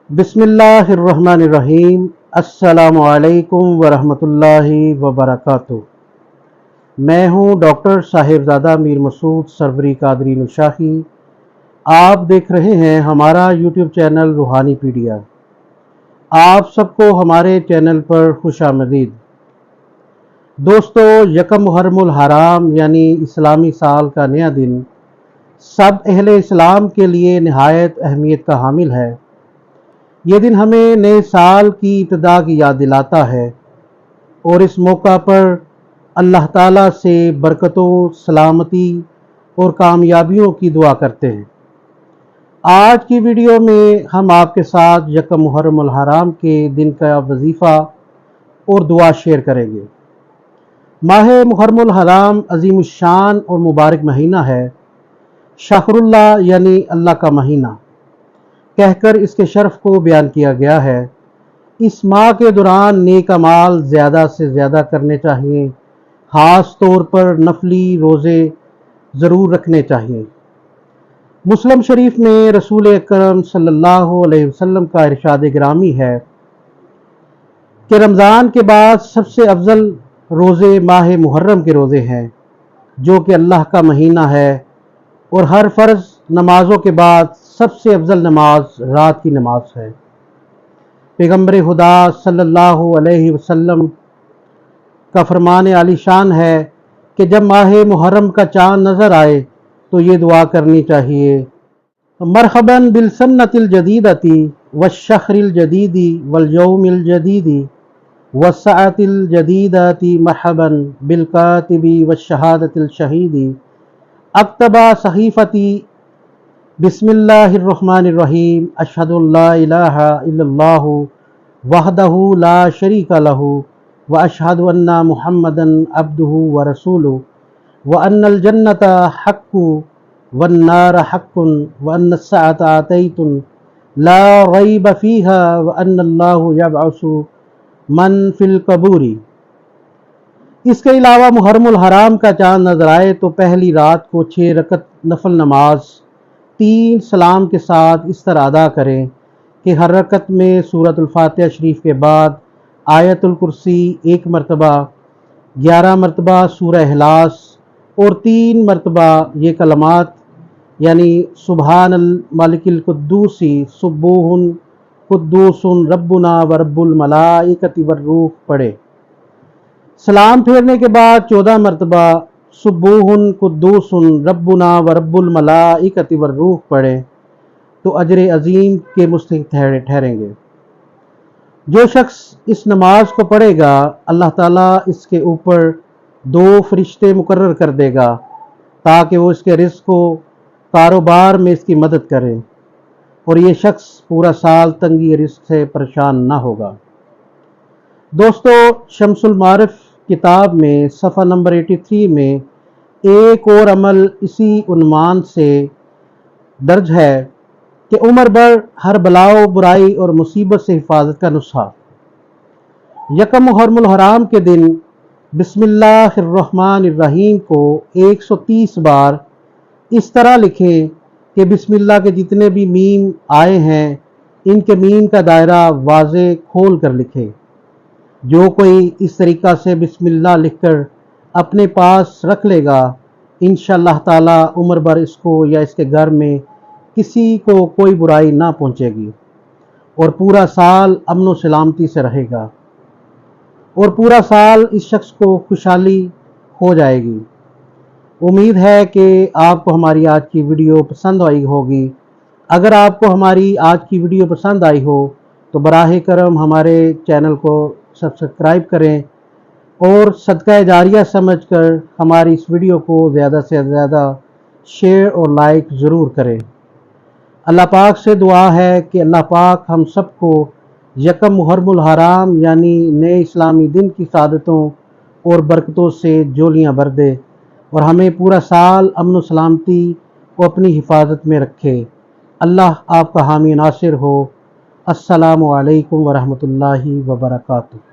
بسم اللہ الرحمن الرحیم۔ السلام علیکم ورحمۃ اللہ وبرکاتہ۔ میں ہوں ڈاکٹر صاحبزادہ میر مسعود سروری قادری نشاہی۔ آپ دیکھ رہے ہیں ہمارا یوٹیوب چینل روحانی پیڈیا۔ آپ سب کو ہمارے چینل پر خوش آمدید۔ دوستو، یکم محرم الحرام یعنی اسلامی سال کا نیا دن سب اہل اسلام کے لیے نہایت اہمیت کا حامل ہے۔ یہ دن ہمیں نئے سال کی ابتدا کی یاد دلاتا ہے اور اس موقع پر اللہ تعالیٰ سے برکتوں، سلامتی اور کامیابیوں کی دعا کرتے ہیں۔ آج کی ویڈیو میں ہم آپ کے ساتھ یکم محرم الحرام کے دن کا وظیفہ اور دعا شیئر کریں گے۔ ماہ محرم الحرام عظیم الشان اور مبارک مہینہ ہے۔ شہر اللہ یعنی اللہ کا مہینہ کہہ کر اس کے شرف کو بیان کیا گیا ہے۔ اس ماہ کے دوران نیک اعمال زیادہ سے زیادہ کرنے چاہیے، خاص طور پر نفلی روزے ضرور رکھنے چاہیے۔ مسلم شریف میں رسول اکرم صلی اللہ علیہ وسلم کا ارشاد گرامی ہے کہ رمضان کے بعد سب سے افضل روزے ماہ محرم کے روزے ہیں، جو کہ اللہ کا مہینہ ہے، اور ہر فرض نمازوں کے بعد سب سے افضل نماز رات کی نماز ہے۔ پیغمبر خدا صلی اللہ علیہ وسلم کا فرمان عالی شان ہے کہ جب ماہ محرم کا چاند نظر آئے تو یہ دعا کرنی چاہیے: مرحباً بالسنۃ الجدیدۃ والشہر الجدید والیوم الجدید والساعۃ الجدیدۃ، مرحباً بالکاتب والشہادۃ الشہید، اکتب صحیفتی، بسم اللہ الرحمن الرحیم، اشہد ان لا الہ الا اللہ وحدہ لا شریک لہ واشہد ان محمدا عبدہ ورسولہ وان الجنۃ حق والنار حق وان الساعۃ آتیۃ لا ریب فیہا وان اللہ یبعث من فی القبور۔ اس کے علاوہ محرم الحرام کا چاند نظر آئے تو پہلی رات کو 6 رکعت نفل نماز 3 سلام کے ساتھ اس طرح ادا کریں کہ ہر رکعت میں سورۃ الفاتحہ شریف کے بعد آیت الکرسی 1 مرتبہ، 11 مرتبہ سورہ اخلاص اور 3 مرتبہ یہ کلمات یعنی سبحان الملک القدوس سبوح قدوس ربنا ورب الملائکۃ والروح پڑھے۔ سلام پھیرنے کے بعد 14 مرتبہ سبوح قدوس ربنا ورب الملائکۃ والروح پڑھے تو اجر عظیم کے مستحق ٹھہریں گے۔ جو شخص اس نماز کو پڑھے گا اللہ تعالیٰ اس کے اوپر 2 فرشتے مقرر کر دے گا تاکہ وہ اس کے رزق و کاروبار میں اس کی مدد کرے اور یہ شخص پورا سال تنگی رزق سے پریشان نہ ہوگا۔ دوستو، شمس المعارف کتاب میں صفحہ نمبر 83 میں ایک اور عمل اسی عنوان سے درج ہے کہ عمر بھر ہر بلاؤ، برائی اور مصیبت سے حفاظت کا نسخہ۔ یکم محرم الحرام کے دن بسم اللہ الرحمن الرحیم کو 130 بار اس طرح لکھیں کہ بسم اللہ کے جتنے بھی میم آئے ہیں ان کے میم کا دائرہ واضح کھول کر لکھیں۔ جو کوئی اس طریقہ سے بسم اللہ لکھ کر اپنے پاس رکھ لے گا انشاءاللہ تعالی عمر بھر اس کو یا اس کے گھر میں کسی کو کوئی برائی نہ پہنچے گی اور پورا سال امن و سلامتی سے رہے گا اور پورا سال اس شخص کو خوشحالی ہو جائے گی۔ امید ہے کہ آپ کو ہماری آج کی ویڈیو پسند آئی ہوگی۔ اگر آپ کو ہماری آج کی ویڈیو پسند آئی ہو تو براہ کرم ہمارے چینل کو سبسکرائب کریں اور صدقہ جاریہ سمجھ کر ہماری اس ویڈیو کو زیادہ سے زیادہ شیئر اور لائک ضرور کریں۔ اللہ پاک سے دعا ہے کہ اللہ پاک ہم سب کو یکم محرم الحرام یعنی نئے اسلامی دن کی سعادتوں اور برکتوں سے جولیاں بھر دے اور ہمیں پورا سال امن و سلامتی کو اپنی حفاظت میں رکھے۔ اللہ آپ کا حامی ناصر ہو۔ السلام علیکم ورحمۃ اللہ وبرکاتہ۔